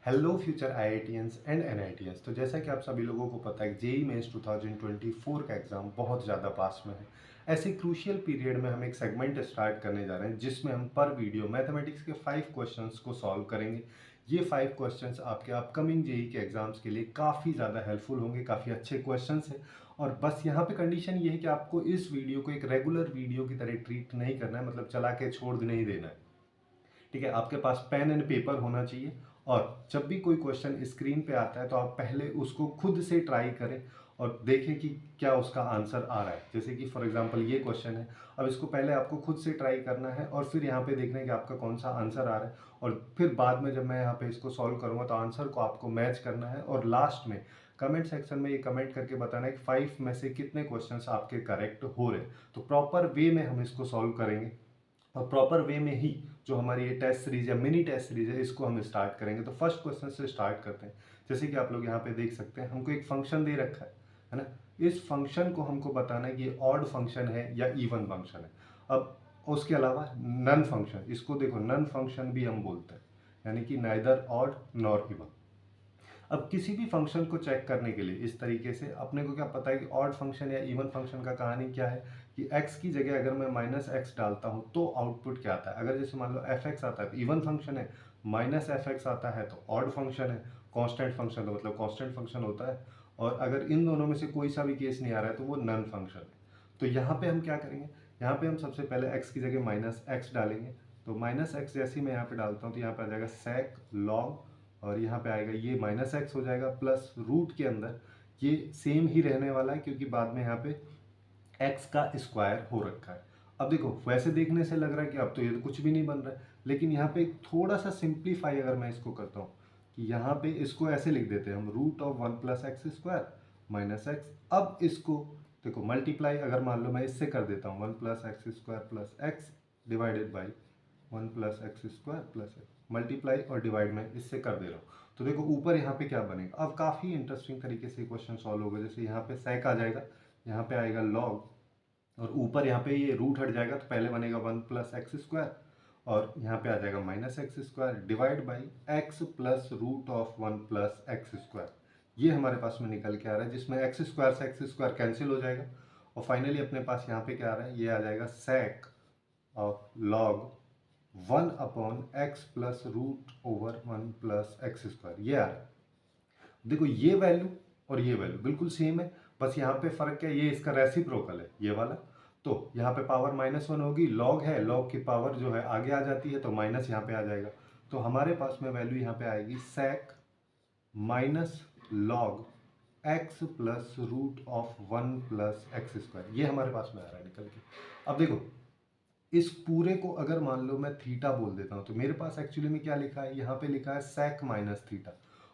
Hello future IITians and NITians. तो जैसा कि आप सभी लोगों को पता है जेई मेंस 2024 का एग्ज़ाम बहुत ज़्यादा पास में है। ऐसे क्रूशियल पीरियड में हम एक सेगमेंट स्टार्ट करने जा रहे हैं जिसमें हम पर वीडियो मैथमेटिक्स के 5 क्वेश्चंस को सॉल्व करेंगे। ये 5 क्वेश्चंस आपके अपकमिंग जेई के एग्ज़ाम्स के लिए काफ़ी ज़्यादा हेल्पफुल होंगे, काफ़ी अच्छे क्वेश्चंस हैं। और बस यहाँ पे कंडीशन ये है कि आपको इस वीडियो को एक रेगुलर वीडियो की तरह ट्रीट नहीं करना है, मतलब चला के छोड़ नहीं देना है। ठीक है, आपके पास पेन एंड पेपर होना चाहिए और जब भी कोई क्वेश्चन स्क्रीन पे आता है तो आप पहले उसको खुद से ट्राई करें और देखें कि क्या उसका आंसर आ रहा है। जैसे कि फॉर एग्जांपल ये क्वेश्चन है, अब इसको पहले आपको खुद से ट्राई करना है और फिर यहाँ पे देखना है कि आपका कौन सा आंसर आ रहा है, और फिर बाद में जब मैं यहाँ पे इसको सॉल्व करूँगा तो आंसर को आपको मैच करना है और लास्ट में कमेंट सेक्शन में ये कमेंट करके बताना है कि 5 में से कितने क्वेश्चंस आपके करेक्ट हो रहे हैं। तो प्रॉपर वे में हम इसको सॉल्व करेंगे और प्रॉपर वे में ही जो हमारी ये टेस्ट सीरीज या मिनी टेस्ट सीरीज है इसको हम स्टार्ट करेंगे। तो फर्स्ट क्वेश्चन से स्टार्ट करते हैं। जैसे कि आप लोग यहाँ पे देख सकते हैं, हमको एक फंक्शन दे रखा है ना। इस फंक्शन को हमको बताना है कि ये ऑड फंक्शन है या इवन फंक्शन है। अब उसके अलावा नन फंक्शन, इसको देखो नन फंक्शन भी हम बोलते हैं, यानी कि नाइदर ऑड नॉर इवन। अब किसी भी फंक्शन को चेक करने के लिए इस तरीके से अपने को क्या पता है कि ऑड फंक्शन या इवन फंक्शन का कहानी क्या है कि x की जगह अगर मैं माइनस एक्स डालता हूं तो आउटपुट क्या आता है। अगर जैसे मान लो एफ एक्स आता है तो इवन फंक्शन है, माइनस एफ एक्स आता है तो ऑड फंक्शन है, कांस्टेंट फंक्शन तो मतलब कांस्टेंट फंक्शन होता है, और अगर इन दोनों में से कोई सा भी केस नहीं आ रहा है तो वो नन फंक्शन है। तो यहाँ पे हम क्या करेंगे, यहाँ पे हम सबसे पहले x की जगह माइनस एक्स डालेंगे। तो माइनस एक्स जैसे ही मैं यहाँ पे डालता हूँ तो यहाँ पे आ जाएगा सेक लॉग, और यहाँ पे आएगा ये माइनस एक्स हो जाएगा प्लस रूट के अंदर ये सेम ही रहने वाला है क्योंकि बाद में यहाँ पे एक्स का स्क्वायर हो रखा है। अब देखो वैसे देखने से लग रहा है कि अब तो ये तो कुछ भी नहीं बन रहा है, लेकिन यहाँ पे थोड़ा सा सिंप्लीफाई अगर मैं इसको करता हूँ कि यहाँ पे इसको ऐसे लिख देते हैं हम, root of 1 plus X square minus X. अब इसको देखो मल्टीप्लाई अगर मान लो मैं इससे कर देता हूँ 1 plus X square plus x divided by 1 plus X square plus x, multiply और डिवाइड में इससे कर दे रहा हूँ। तो देखो ऊपर यहाँ पे क्या बनेगा, अब काफ़ी इंटरेस्टिंग तरीके से क्वेश्चन सॉल्व होगा। जैसे यहाँ पे सेक आ जाएगा, यहाँ पे आएगा लॉग, और ऊपर यहाँ पे ये रूट हट जाएगा तो पहले बनेगा 1 प्लस एक्स स्क्वायर और यहाँ पे आ जाएगा minus X square divide by X plus root of 1 plus X square. ये हमारे पास में निकल के आ रहा है जिसमें एक्स स्क्वायर से एक्स स्क्वायर कैंसिल हो जाएगा, और फाइनली अपने पास यहाँ पे क्या आ रहा है, ये आ जाएगा sec of log 1 upon X plus root over 1 plus X square. ये आ रहा है। देखो ये वैल्यू और ये वैल्यू बिल्कुल सेम है, बस यहाँ पे फर्क क्या है, ये इसका रेसिप्रोकल है ये वाला। तो यहाँ पे पावर -1 होगी, लॉग है, लॉग की पावर जो है आगे आ जाती है तो माइनस यहाँ पे आ जाएगा। तो हमारे पास में वैल्यू यहाँ पे आएगी sec minus log X plus root of 1 plus X square. ये हमारे पास में आ रहा है निकल के। अब देखो इस पूरे को अगर मान लो मैं थीटा बोल देता हूँ तो मेरे पास एक्चुअली में क्या लिखा है, यहाँ पे लिखा है सेक माइनस थीटा,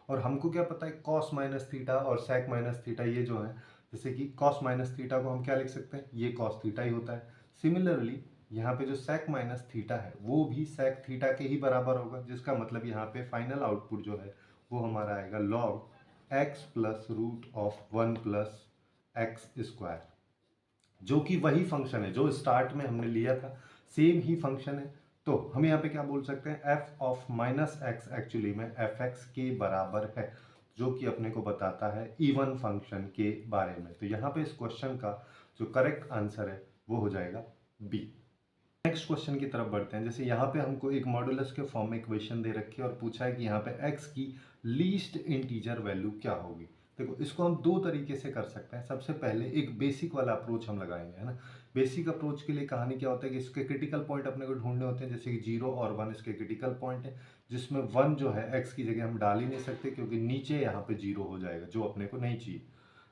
और हमको क्या पता है कॉस माइनस थीटा और सेक माइनस थीटा ये जो है, जैसे कि कॉस माइनस थीटा को हम क्या लिख सकते हैं, ये कॉस थीटा ही होता है। सिमिलरली यहाँ पे जो सेक माइनस थीटा है वो भी सेक थीटा के ही बराबर होगा, जिसका मतलब यहाँ पे फाइनल आउटपुट जो है वो हमारा आएगा log X plus root of 1 plus X square, जो कि वही फंक्शन है जो स्टार्ट में हमने लिया था, सेम ही फंक्शन है। तो हम यहाँ पे क्या बोल सकते हैं, F of minus x actually में एफ एक्स के बराबर है, जो कि अपने को बताता है इवन फंक्शन के बारे में। तो यहाँ पे इस क्वेश्चन का जो करेक्ट आंसर है वो हो जाएगा बी। नेक्स्ट क्वेश्चन की तरफ बढ़ते हैं। जैसे यहाँ पे हमको एक मॉडुलस के फॉर्म में इक्वेशन दे रखी है और पूछा है कि यहाँ पे x की लीस्ट इंटीजर वैल्यू क्या होगी। देखो इसको हम दो तरीके से कर सकते हैं। सबसे पहले एक बेसिक वाला अप्रोच हम लगाएंगे, है ना। बेसिक अप्रोच के लिए कहानी क्या होता है कि इसके क्रिटिकल पॉइंट अपने को ढूंढने होते हैं, जैसे कि 0 और 1 इसके क्रिटिकल पॉइंट है, जिसमें 1 जो है x की जगह हम डाल ही नहीं सकते क्योंकि नीचे यहाँ पे 0 हो जाएगा जो अपने को नहीं चाहिए,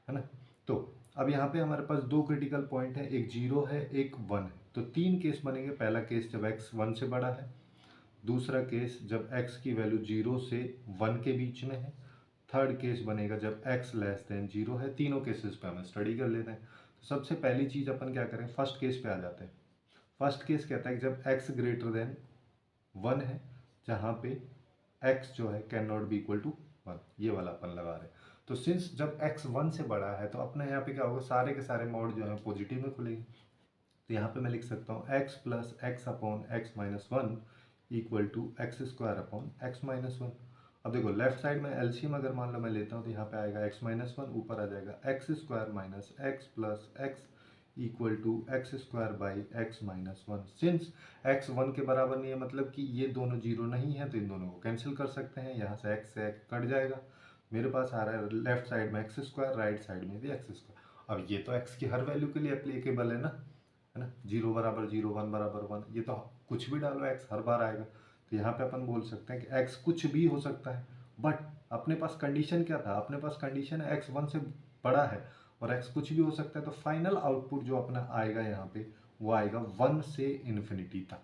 है ना। तो अब यहाँ पे हमारे पास दो क्रिटिकल पॉइंट है, एक 0 है एक 1 है। तो तीन केस बनेंगे। पहला केस जब x 1 से बड़ा है, दूसरा केस जब x की वैल्यू 0 से 1 के बीच में है, थर्ड केस बनेगा जब x लेस देन 0 है। तीनों केसेस पे हम स्टडी कर लेते हैं। तो सबसे पहली चीज़ अपन क्या करें, फर्स्ट केस पे आ जाते हैं। फर्स्ट केस कहता है कि जब x ग्रेटर देन 1 है, जहाँ पे x जो है can not be equal to 1, ये वाला अपन लगा रहे हैं। तो सिंस जब x 1 से बड़ा है तो अपने यहाँ पे क्या होगा, सारे के सारे मॉड जो है पॉजिटिव में खुलेंगे। तो यहाँ पे मैं लिख सकता हूँ x plus X upon X minus 1 equal to X square upon X minus 1। अब देखो लेफ्ट साइड में एलसीएम अगर मान लो मैं लेता हूँ तो यहाँ पे आएगा x माइनस वन, ऊपर आ जाएगा X square minus X plus X equal to X square by X minus one. Since X one के बराबर नहीं है मतलब कि ये दोनों जीरो नहीं है, तो इन दोनों को कैंसिल कर सकते हैं। यहाँ से x कट जाएगा, मेरे पास आ रहा है लेफ्ट साइड में एक्स स्क्वायर, राइट साइड में भी एक्स स्क्वायर। अब ये तो x की हर वैल्यू के लिए एप्लीकेबल है ना, जीरो बराबर जीरो, वन बराबर वन, ये तो कुछ भी डालो x हर बार आएगा। तो यहाँ पे अपन बोल सकते हैं कि x कुछ भी हो सकता है, बट अपने पास कंडीशन क्या था, अपने पास कंडीशन है x वन से बड़ा है और x कुछ भी हो सकता है। तो फाइनल आउटपुट जो अपना आएगा यहाँ पे वो आएगा वन से इन्फिनिटी तक।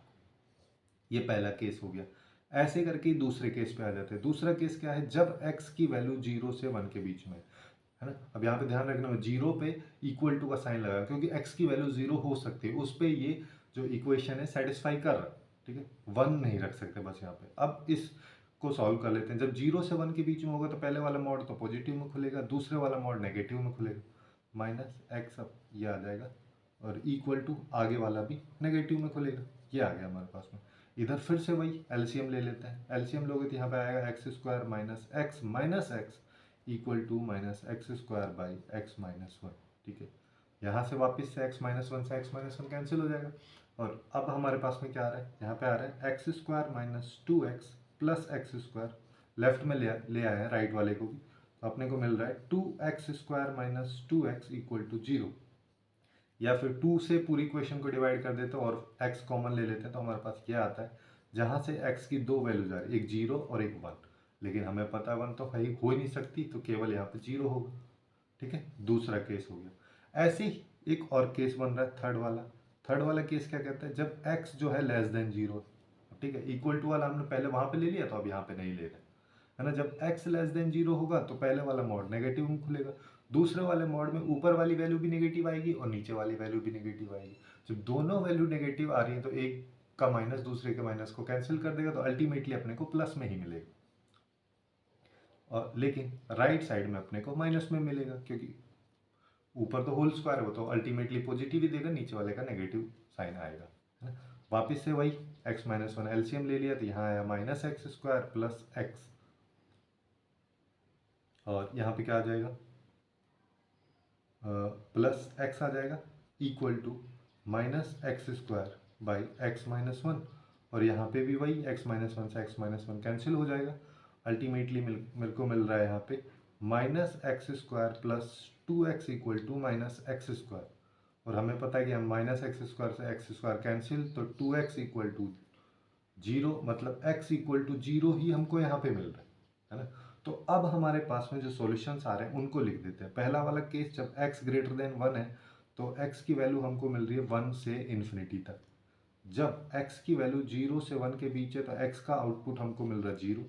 ये पहला केस हो गया। ऐसे करके ही दूसरे केस पे आ जाते हैं। दूसरा केस क्या है, जब x की वैल्यू जीरो से वन के बीच में है ना। अब यहाँ पे ध्यान रखना, जीरो पे इक्वल टू का साइन लगा क्योंकि x की वैल्यू जीरो हो सकती है, उस पे ये जो इक्वेशन है सेटिस्फाई कर रहा है, ठीक है। वन नहीं रख सकते बस यहाँ पे। अब इस को सॉल्व कर लेते हैं। जब जीरो से वन के बीच में होगा तो पहले वाला मॉड तो पॉजिटिव में खुलेगा, दूसरे वाला मॉड नेगेटिव में खुलेगा, माइनस एक्स, अब ये आ जाएगा और इक्वल टू आगे वाला भी नेगेटिव में खुलेगा। ये आ गया हमारे पास में। इधर फिर से वही एलसीएम ले लेते हैं। एलसीएम लोगे तो यहाँ पे आएगा X square minus X equal to minus X square by X minus one, ठीक है। यहाँ से वापस से एक्स माइनस वन से एक्स माइनस वन कैंसिल हो जाएगा। और अब हमारे पास में क्या आ रहा है, यहाँ पे आ रहा है x square minus two x plus X square, left में ले आए हैं राइट वाले को भी, तो अपने को मिल रहा है two X square minus two X equal to zero. या फिर टू से पूरी इक्वेशन को डिवाइड कर देते हैं और x कॉमन ले लेते हैं, तो हमारे पास ये आता है जहाँ से x की दो वैल्यूज आ रही है, एक जीरो और एक वन। लेकिन हमें पता है वन तो कहीं हो ही नहीं सकती, तो केवल यहाँ पे जीरो होगा, ठीक है। दूसरा केस हो गया। ऐसे ही एक और केस बन रहा है थर्ड वाला। थर्ड वाला केस क्या कहता है, जब x जो है लेस देन जीरो, ठीक है। इक्वल टू वाला हमने पहले वहाँ पे ले लिया, तो अब यहाँ पे नहीं ले रहे, है ना। जब x लेस देन जीरो होगा तो पहले वाला मॉड नेगेटिव में खुलेगा, दूसरे वाले मॉड में ऊपर वाली वैल्यू भी नेगेटिव आएगी और नीचे वाली वैल्यू भी नेगेटिव आएगी। जब दोनों वैल्यू नेगेटिव आ रही है तो एक का माइनस दूसरे के माइनस को कैंसिल कर देगा, तो अल्टीमेटली अपने को प्लस में ही मिलेगा। और लेकिन राइट साइड में अपने को माइनस में मिलेगा, क्योंकि ऊपर तो होल स्क्वायर है, वो तो अल्टीमेटली पॉजिटिव ही देगा, नीचे वाले का नेगेटिव साइन आएगा, है ना। वापिस से वही x माइनस वन एलसीएम ले लिया, तो यहाँ आया minus X square plus x, और यहाँ पे क्या आ जाएगा, प्लस एक्स आ जाएगा equal to minus X square by X minus one. और यहाँ पे भी वही एक्स माइनस वन से एक्स माइनस वन कैंसिल हो जाएगा। अल्टीमेटली मेरे को मिल रहा है यहाँ पे minus X square plus two X equal to minus X square. और हमें पता है कि हम माइनस एक्स स्क्वायर से एक्स स्क्वायर कैंसिल, तो two X equal to zero, मतलब x इक्वल टू जीरो ही हमको यहाँ पे मिल रहा है ना। तो अब हमारे पास में जो सॉल्यूशंस आ रहे हैं उनको लिख देते हैं। पहला वाला केस, जब x ग्रेटर देन वन है तो x की वैल्यू हमको मिल रही है वन से इन्फिनिटी तक। जब x की वैल्यू जीरो से वन के बीच है तो x का आउटपुट हमको मिल रहा है जीरो,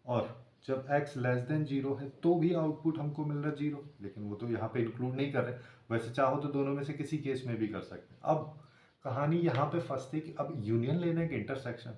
और जब x लेस देन जीरो है तो भी आउटपुट हमको मिल रहा है जीरो। लेकिन वो तो यहाँ पे इंक्लूड नहीं कर रहे, वैसे चाहो तो दोनों में से किसी केस में भी कर सकते हैं। अब कहानी यहाँ पे फंसती कि अब यूनियन लेना है कि इंटरसेक्शन।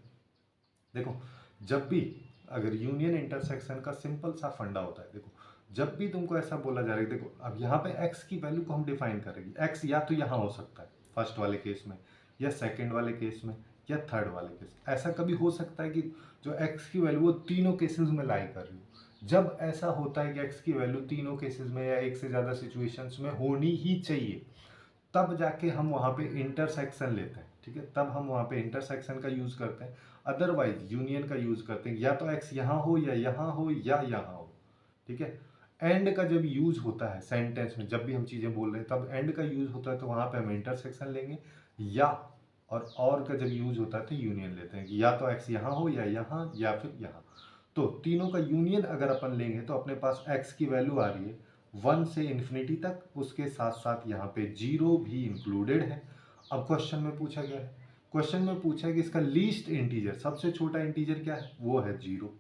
देखो, जब भी अगर यूनियन इंटरसेक्शन का सिंपल सा फंडा होता है, देखो जब भी तुमको ऐसा बोला जा रहा है, देखो अब यहाँ पे x की वैल्यू को हम डिफाइन करेंगे। x या तो यहाँ हो सकता है फर्स्ट वाले केस में, या सेकंड वाले केस में, या थर्ड वाले केस। ऐसा कभी हो सकता है कि जो x की वैल्यू वो तीनों केसेस में लाई कर रही हो। जब ऐसा होता है कि x की वैल्यू तीनों केसेस में या एक से ज़्यादा सिचुएशंस में होनी ही चाहिए, तब जाके हम वहाँ पे इंटरसेक्शन लेते हैं, ठीक है। तब हम वहाँ पे इंटरसेक्शन का यूज़ करते हैं, अदरवाइज यूनियन का यूज़ करते हैं। या तो x यहाँ हो या यहाँ हो या यहाँ हो, ठीक है। एंड का जब यूज़ होता है सेंटेंस में, जब भी हम चीज़ें बोल रहे हैं तब एंड का यूज़ होता है, तो वहाँ पे हम इंटरसेक्शन लेंगे। या और का जब यूज़ होता है तो यूनियन लेते हैं कि या तो x यहाँ हो या यहाँ या फिर यहाँ। तो तीनों का यूनियन अगर अपन लेंगे तो अपने पास x की वैल्यू आ रही है वन से इन्फिनिटी तक, उसके साथ साथ यहाँ पे जीरो भी इंक्लूडेड है। अब क्वेश्चन में पूछा गया है, क्वेश्चन में पूछा है कि इसका लीस्ट इंटीजर, सबसे छोटा इंटीजर क्या है, वो है जीरो,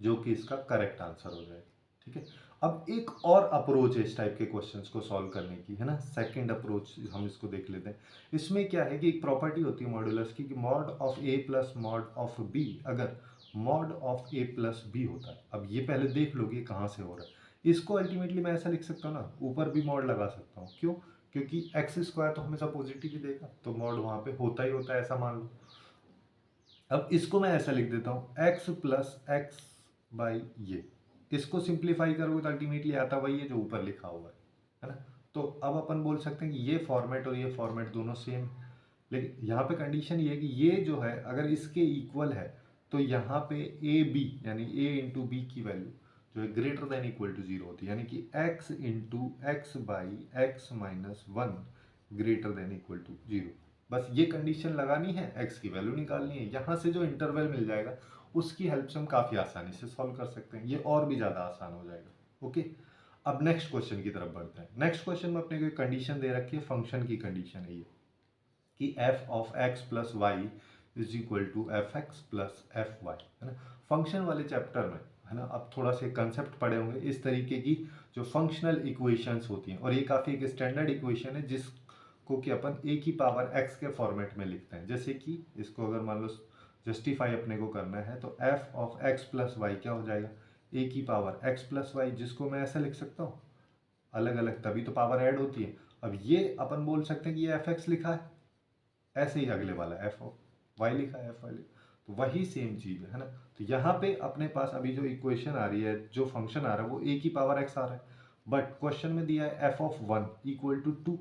जो कि इसका करेक्ट आंसर हो जाएगा, ठीक है। अब एक और अप्रोच है इस टाइप के क्वेश्चंस को सॉल्व करने की, है ना। सेकंड अप्रोच हम इसको देख लेते हैं। इसमें क्या है कि एक प्रॉपर्टी होती है मॉड्यूलस की, कि mod of a plus mod of b, अगर mod of a plus b होता है। अब ये पहले देख लो कि कहाँ से हो रहा है। इसको अल्टीमेटली मैं ऐसा लिख सकता हूँ ना, ऊपर भी मॉड लगा सकता हूँ। क्यों? क्योंकि एक्स स्क्वायर तो हमेशा पॉजिटिव ही देगा, तो मॉड वहाँ पे होता ही होता है, ऐसा मान लो। अब इसको मैं ऐसा लिख देता हूँ, एक्स प्लस एक्स बाई ये। इसको सिंप्लीफाई करोगे तो अल्टीमेटली आता वही है जो ऊपर लिखा हुआ है ना। तो अब अपन बोल सकते हैं कि ये फॉर्मेट और ये फॉर्मेट दोनों सेम है, लेकिन यहाँ पे कंडीशन ये है कि ये जो है अगर इसके इक्वल है तो यहाँ पे ए बी यानी ए इंटू बी की वैल्यू जो है greater than equal to zero होती है, यानी कि X into X by X minus one greater than equal to zero. बस ये कंडीशन लगानी है, एक्स की वैल्यू निकालनी है, यहाँ से जो इंटरवल मिल जाएगा उसकी हेल्प से हम काफ़ी आसानी से सॉल्व कर सकते हैं, ये और भी ज़्यादा आसान हो जाएगा। ओके, अब नेक्स्ट क्वेश्चन की तरफ बढ़ते हैं। नेक्स्ट क्वेश्चन में अपने को कंडीशन दे रखी है, फंक्शन की कंडीशन है ये कि f of x plus Y is equal to F X plus F Y, है ना। फंक्शन वाले चैप्टर में, है ना, अब थोड़ा से कंसेप्ट पढ़े होंगे इस तरीके की जो फंक्शनल इक्वेशंस होती हैं, और ये काफ़ी एक स्टैंडर्ड इक्वेशन है जिसको कि अपन a की पावर x के फॉर्मेट में लिखते हैं। जैसे कि इसको अगर मान लो जस्टिफाई अपने को करना है तो f of x plus Y क्या हो जाएगा, a की पावर x प्लस वाई, जिसको मैं ऐसा लिख सकता हूँ अलग अलग, तभी तो पावर ऐड होती है। अब ये अपन बोल सकते हैं कि ये एफ एक्स लिखा है, ऐसे ही अगले वाला एफ ऑफ वाई लिखा है, एफ वाई, तो वही सेम चीज़ है ना। तो यहाँ पे अपने पास अभी जो इक्वेशन आ रही है, जो फंक्शन आ रहा है वो ए की पावर एक्स आ रहा है, बट क्वेश्चन में दिया है F of one equal to two,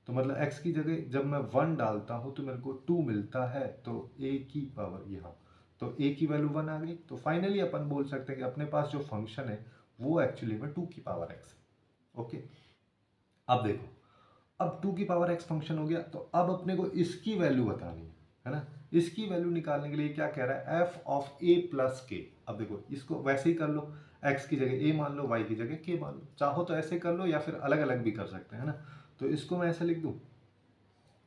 तो मतलब एक्स की जगह जब मैं वन डालता हूँ तो मेरे को टू मिलता है, तो ए की पावर यहाँ, तो ए की वैल्यू वन आ गई। तो फाइनली अपन बोल सकते हैं कि अपने पास जो फंक्शन है वो एक्चुअली में टू की पावर एक्स है। ओके, अब देखो, अब टू की पावर एक्स फंक्शन हो गया, तो अब अपने को इसकी वैल्यू बतानी है ना। इसकी वैल्यू निकालने के लिए क्या कह रहा है, एफ ऑफ ए प्लस के। अब देखो इसको वैसे ही कर लो, एक्स की जगह ए मान लो, वाई की जगह के मान लो, चाहो तो ऐसे कर लो या फिर अलग अलग भी कर सकते हैं, है ना। तो इसको मैं ऐसे लिख दूं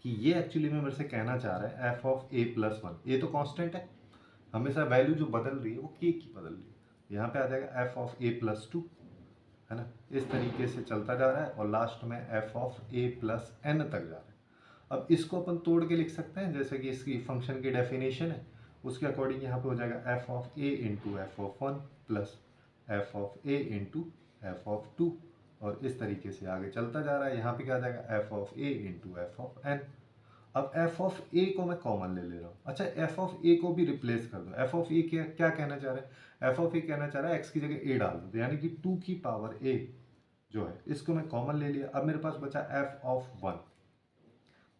कि ये एक्चुअली में मेरे से कहना चाह रहा है F of A plus one, A तो कांस्टेंट है, हमेशा वैल्यू जो बदल रही है वो के की बदल रही है। यहाँ पे आ जाएगा F of A plus to, है ना। इस तरीके से चलता जा रहा है और लास्ट में F of A plus N तक जा रहा है। अब इसको अपन तोड़ के लिख सकते हैं, जैसे कि इसकी फंक्शन की डेफिनेशन है उसके अकॉर्डिंग यहाँ पे हो जाएगा F of A into F of one plus F of A into F of two, और इस तरीके से आगे चलता जा रहा है। यहाँ पे क्या आ जाएगा F of A into F of N. अब एफ ऑफ ए को मैं कॉमन ले रहा हूँ, अच्छा एफ ऑफ ए को भी रिप्लेस कर दो। एफ ऑफ ए क्या कहना चाह रहा है, एफ ऑफ ए कहना चाह रहा है एक्स की जगह ए डाल दो, यानी कि टू की पावर ए जो है इसको मैं कॉमन ले लिया। अब मेरे पास बचा F of one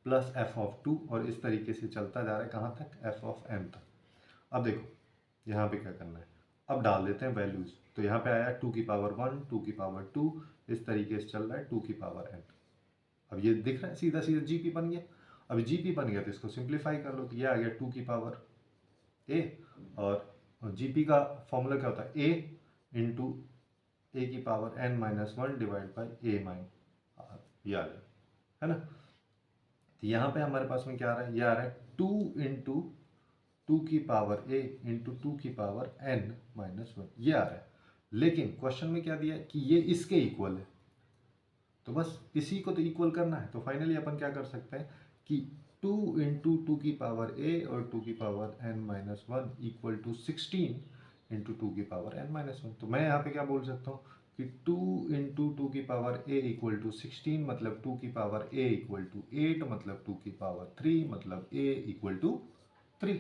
plus F of two, और इस तरीके से चलता जा रहा है कहाँ तक, एफ ऑफ एन तक। अब देखो यहाँ पे क्या करना है, अब डाल देते हैं वैल्यूज, तो यहाँ पे आया टू की पावर वन, टू की पावर टू, इस तरीके से चल रहा है टू की पावर एन। अब ये दिख रहा है सीधा सीधा जीपी बन गया। अब जीपी बन गया तो इसको सिंप्लीफाई कर लो, तो ये आ गया टू की पावर ए, और जीपी का फॉर्मूला क्या होता है, ए इंटू ए की power N minus one divide by A minus R, ये आ गया, है ना। तो यहाँ पे हमारे पास में क्या आ रहा है, ये आ रहा है टू इंटू टू की पावर ए इंटू टू की पावर एन माइनस वन, ये आ रहा है। लेकिन क्वेश्चन में क्या दिया है कि ये इसके इक्वल है, तो बस इसी को तो इक्वल करना है। तो फाइनली अपन क्या कर सकते हैं कि टू इंटू टू की पावर ए और टू की power N minus one equal to 16 into two की पावर एन माइनस वन। तो मैं यहाँ पे क्या बोल सकता हूँ कि टू इंटू टू की पावर ए इक्वल टू 16, मतलब टू की पावर ए इक्वल टू 8, मतलब टू की पावर 3, मतलब ए इक्वल टू 3।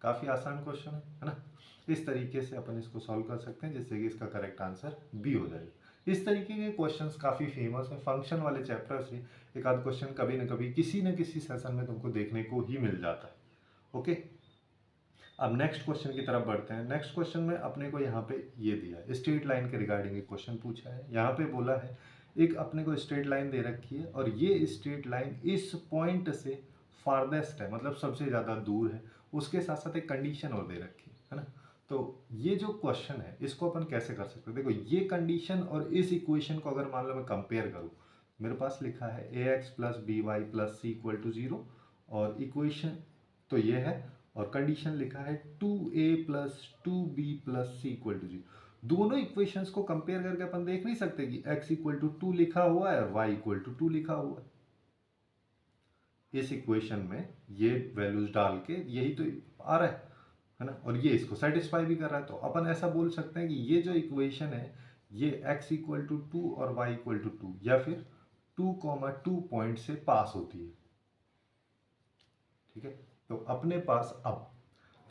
काफ़ी आसान क्वेश्चन है ना। इस तरीके से अपन इसको सॉल्व कर सकते हैं जिससे कि इसका करेक्ट आंसर बी हो जाएगा। इस तरीके के क्वेश्चंस काफ़ी फेमस हैं, फंक्शन वाले चैप्टर से एक आध क्वेश्चन कभी न कभी किसी न किसी सेशन में तुमको देखने को ही मिल जाता है। ओके, अब नेक्स्ट क्वेश्चन की तरफ बढ़ते हैं। नेक्स्ट क्वेश्चन में अपने को यहाँ पे ये दिया है, स्ट्रेट लाइन के रिगार्डिंग एक क्वेश्चन पूछा है। यहाँ पे बोला है एक अपने को स्ट्रेट लाइन दे रखी है और ये स्ट्रेट लाइन इस पॉइंट से फारदेस्ट है, मतलब सबसे ज़्यादा दूर है। उसके साथ साथ एक कंडीशन और दे रखी है ना। तो ये जो क्वेश्चन है इसको अपन कैसे कर सकते हैं, देखो ये कंडीशन और इस इक्वेशन को अगर मान लो मैं कंपेयर करूँ, मेरे पास लिखा है A X plus B Y plus C equal to zero, और इक्वेशन तो ये है, और कंडीशन लिखा है two A plus two B plus C equal to zero. दोनों इक्वेशंस को कंपेयर करके अपन देख नहीं सकते कि x इक्वल टू टू लिखा हुआ है और y इक्वल टू टू लिखा हुआ है। इस इक्वेशन में ये वैल्यूज डाल के यही तो आ रहा है ना, और ये इसको सेटिस्फाई भी कर रहा है। तो अपन ऐसा बोल सकते हैं कि ये जो इक्वेशन है ये x इक्वल टू टू और y इक्वल टू टू, या फिर 2,2 पॉइंट से पास होती है। ठीक है, तो अपने पास अब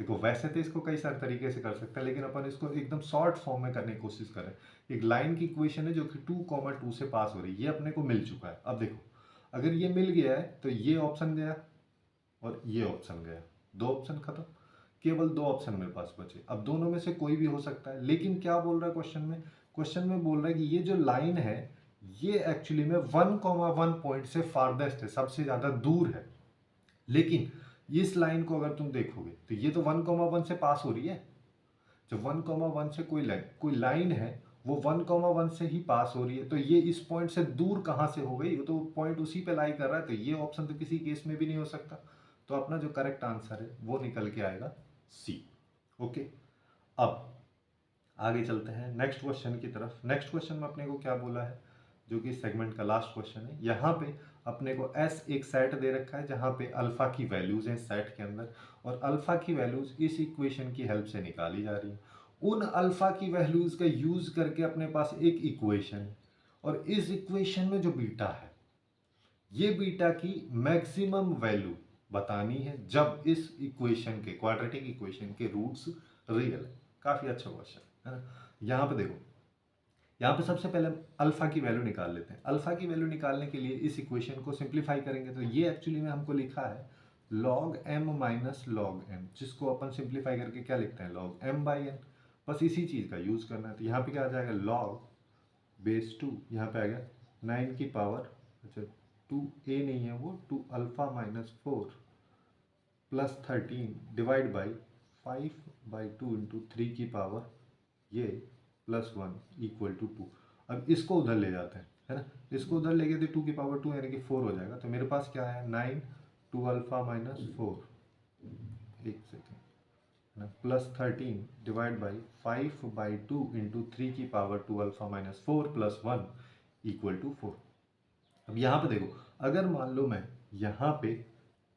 देखो वैसे तो इसको कई सारे तरीके से कर सकते हैं, लेकिन अपन इसको एकदम शॉर्ट फॉर्म में करने की कोशिश करें। एक लाइन की इक्वेशन है जो कि 2, 2 से पास हो रही है, ये अपने को मिल चुका है। अब देखो अगर ये मिल गया है तो ये ऑप्शन गया और ये ऑप्शन गया, दो ऑप्शन खत्म, केवल दो ऑप्शन मेरे पास बचे। अब दोनों में से कोई भी हो सकता है, लेकिन क्या बोल रहा है क्वेश्चन में, क्वेश्चन में बोल रहा है कि ये जो लाइन है ये एक्चुअली में 1,1 पॉइंट से फारदेस्ट है, सबसे ज़्यादा दूर है। लेकिन इस लाइन को अगर तुम देखोगे तो ये तो 1,1 से पास हो रही है। जब 1,1 से कोई लाइन है वो 1,1 से ही पास हो रही है, तो ये इस पॉइंट से दूर कहाँ से हो गई, तो पॉइंट उसी पे लाई कर रहा है, तो ये ऑप्शन तो किसी केस में भी नहीं हो सकता। तो अपना जो करेक्ट आंसर है वो निकल के आएगा सी। ओके, अब आगे चलते हैं नेक्स्ट क्वेश्चन की तरफ। नेक्स्ट क्वेश्चन में अपने को क्या बोला है, जो कि सेगमेंट का लास्ट क्वेश्चन है। यहाँ पे अपने को एस एक सेट दे रखा है जहाँ पे अल्फा की वैल्यूज हैं सेट के अंदर, और अल्फा की वैल्यूज इस इक्वेशन की हेल्प से निकाली जा रही है। उन अल्फा की वैल्यूज का यूज करके अपने पास एक इक्वेशन है, और इस इक्वेशन में जो बीटा है ये बीटा की मैक्सिमम वैल्यू बतानी है जब इस इक्वेशन के क्वाड्रेटिक इक्वेशन के रूट्स रियल है। काफी अच्छा क्वेश्चन है ना। यहाँ पे देखो, यहाँ पे सबसे पहले अल्फा की वैल्यू निकाल लेते हैं। अल्फा की वैल्यू निकालने के लिए इस इक्वेशन को सिंप्लीफाई करेंगे, तो ये एक्चुअली में हमको लिखा है log m minus log m, जिसको अपन सिंप्लीफाई करके क्या लिखते हैं log m बाई n। बस इसी चीज़ का यूज़ करना है। तो यहाँ पे क्या आ जाएगा log बेस 2, यहाँ पे आ गया 9 की पावर, अच्छा 2a नहीं है वो, 2 alpha minus 4 plus 13 divide by 5/2 into 3 की पावर ये +1 इक्वल टू 2। अब इसको उधर ले जाते हैं, है ना, इसको उधर ले गए तो 2 की पावर 2 यानी कि 4 हो जाएगा। तो मेरे पास क्या है 9 2 अल्फा माइनस 4, एक सेकेंड, है ना, +13 डिवाइड बाई 5/2 इंटू 3 की power 2 alpha minus 4 plus 1 equal to 4। अब यहाँ पे देखो, अगर मान लो मैं यहाँ पे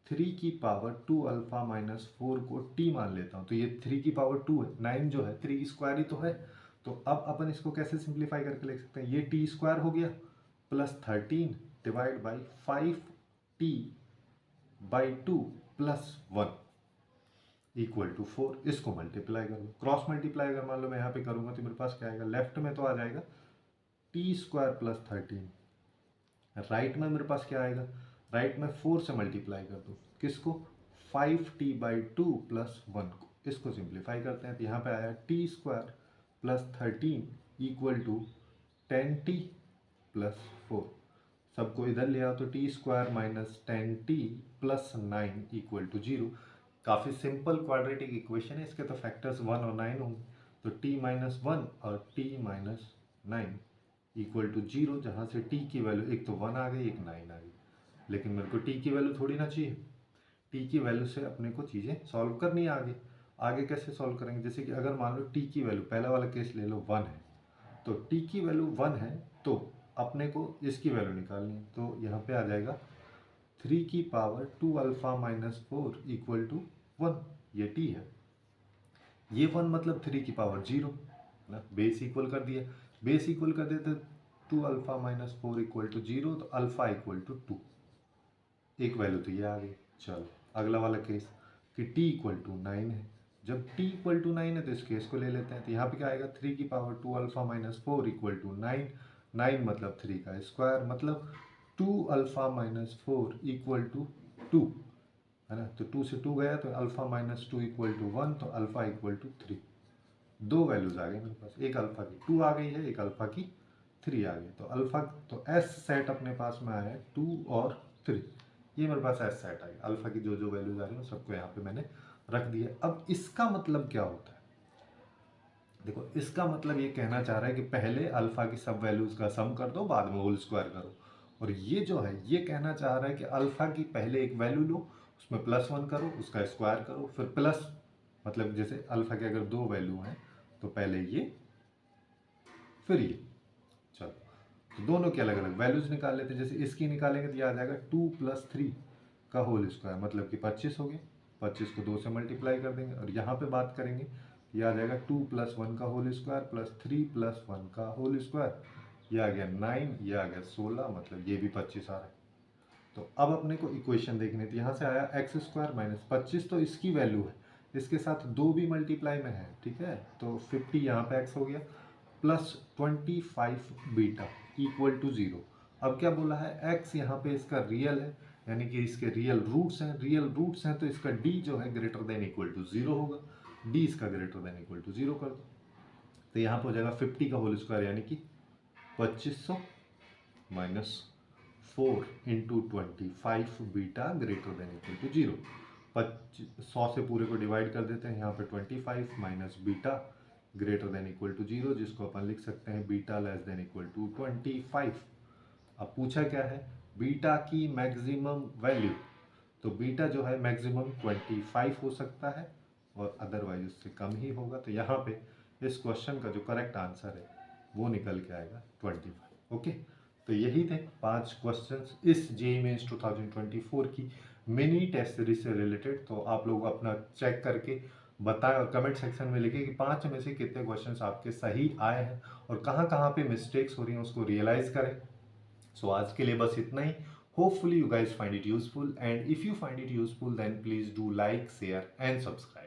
3 की पावर 2 अल्फा माइनस 4 को t मान लेता हूँ, तो ये 3 की पावर 2 है, 9 जो है 3 स्क्वायर ही तो है। तो अब अपन इसको कैसे सिंप्लीफाई करके लिख सकते हैं, ये टी स्क्वायर हो गया plus 13 divide by 5t/2 plus 1 equal to 4। इसको मल्टीप्लाई कर लो, क्रॉस मल्टीप्लाई अगर मान लो मैं यहाँ पे करूँगा तो मेरे पास क्या आएगा, लेफ्ट में तो आ जाएगा टी स्क्वायर प्लस 13, राइट में मेरे पास क्या आएगा, राइट में 4 से मल्टीप्लाई कर दो, किसको 5t/2 प्लस 1 को। इसको सिंप्लीफाई करते हैं तो यहाँ पे आया T square plus 13 equal to 10t plus 4। सबको इधर ले आओ तो T square minus 10t plus 9 equal to 0। काफ़ी सिंपल क्वाड्रेटिक इक्वेशन है, इसके तो फैक्टर्स 1 और 9 होंगे। तो t माइनस 1 और t माइनस 9 इक्वल टू 0, जहाँ से t की वैल्यू एक तो 1 आ गई, एक 9 आ गई। लेकिन मेरे को t की वैल्यू थोड़ी ना चाहिए, t की वैल्यू से अपने को चीज़ें सॉल्व करनी है। आगे आगे कैसे सॉल्व करेंगे, जैसे कि अगर मान लो t की वैल्यू, पहला वाला केस ले लो 1 है, तो t की वैल्यू 1 है तो अपने को इसकी वैल्यू निकालनी है। तो यहाँ पे आ जाएगा 3 की power 2 alpha minus 4 equal to 1, ये t है। ये 1 मतलब 3 की पावर 0 ना, बेस इक्वल कर दिया, बेस इक्वल कर देते 2 अल्फा माइनस 4 इक्वल टू 0, तो अल्फा इक्वल टू 2, एक वैल्यू तो ये आ गई। चलो अगला वाला केस कि t इक्वल टू 9 है। जब t इक्वल टू 9 है तो इस केस को ले लेते हैं, तो यहाँ पे क्या आएगा 3 की power 2 alpha minus 4 equal to 9, 9 मतलब 3 का स्क्वायर, मतलब 2 अल्फा माइनस 4 इक्वल टू 2, है ना। तो 2 से 2 गया तो अल्फा माइनस 2 इक्वल टू 1, तो अल्फा इक्वल टू 3। दो वैल्यूज आ गई मेरे पास, एक अल्फा की 2 आ गई है, एक अल्फा की 3 आ गई। तो अल्फा, तो एस सेट अपने पास में आया है 2 और 3, ये मेरे पास एस सेट आई। अल्फा की जो जो वैल्यूज आ रही है सबको यहाँ पे मैंने रख दिया। अब इसका मतलब क्या होता है, देखो इसका मतलब ये कहना चाह रहा है कि पहले अल्फा की सब वैल्यूज का सम कर दो, बाद में होल स्क्वायर करो। और ये जो है ये कहना चाह रहा है कि अल्फा की पहले एक वैल्यू लो, उसमें +1 करो, उसका स्क्वायर करो, फिर प्लस, मतलब जैसे अल्फा के अगर दो वैल्यू हैं तो पहले ये फिर ये। चलो तो दोनों की अलग अलग वैल्यूज निकाल लेते हैं। जैसे इसकी निकालेंगे तो ये आ जाएगा 2 + 3 का होल स्क्वायर, मतलब कि 25 हो गया। 25 को 2 से मल्टीप्लाई कर देंगे, और यहाँ पे बात करेंगे ये आ जाएगा 2 + 1 का होल स्क्वायर प्लस 3 + 1 का होल स्क्वायर, ये आ गया 9, ये आ गया 16, मतलब ये भी 25 आ रहा है। तो अब अपने को इक्वेशन देखनी थी, यहाँ से आया x² - 25, तो इसकी वैल्यू है, इसके साथ 2 भी मल्टीप्लाई में है, ठीक है। तो 50 यहाँ पे x हो गया प्लस 25 बीटा इक्वल टू 0। अब क्या बोला है, x यहाँ पे इसका रियल है, यानी कि इसके रियल रूट्स हैं, रियल रूट्स हैं तो इसका d जो है ग्रेटर देन इक्वल टू 0 होगा, d इसका ग्रेटर देन इक्वल टू 0 कर दो। तो यहाँ पे हो जाएगा 50 का होल स्क्वायर यानी कि 2500 minus 4 into 25 beta greater than equal to 0। 100 से पूरे को डिवाइड कर देते हैं, यहाँ पे 25 minus beta greater than equal to 0, जिसको अपन लिख सकते हैं beta less than equal to 25। अब पूछा क्या है, बीटा की मैक्सिमम वैल्यू, तो बीटा जो है मैक्सिमम 25 हो सकता है और अदरवाइज उससे कम ही होगा। तो यहाँ पे इस क्वेश्चन का जो करेक्ट आंसर है वो निकल के आएगा 25। ओके, तो यही थे 5 क्वेश्चंस इस जेईई मेंस 2024 की मिनी टेस्ट सीरीज से रिलेटेड। तो आप लोग अपना चेक करके बताएं और कमेंट सेक्शन में लिखें कि 5 में से कितने क्वेश्चंस आपके सही आए हैं और कहाँ कहाँ पे मिस्टेक्स हो रही हैं उसको रियलाइज करें। सो आज के लिए बस इतना ही। Hopefully you guys find it useful, and if you find it useful then please do like, share and subscribe.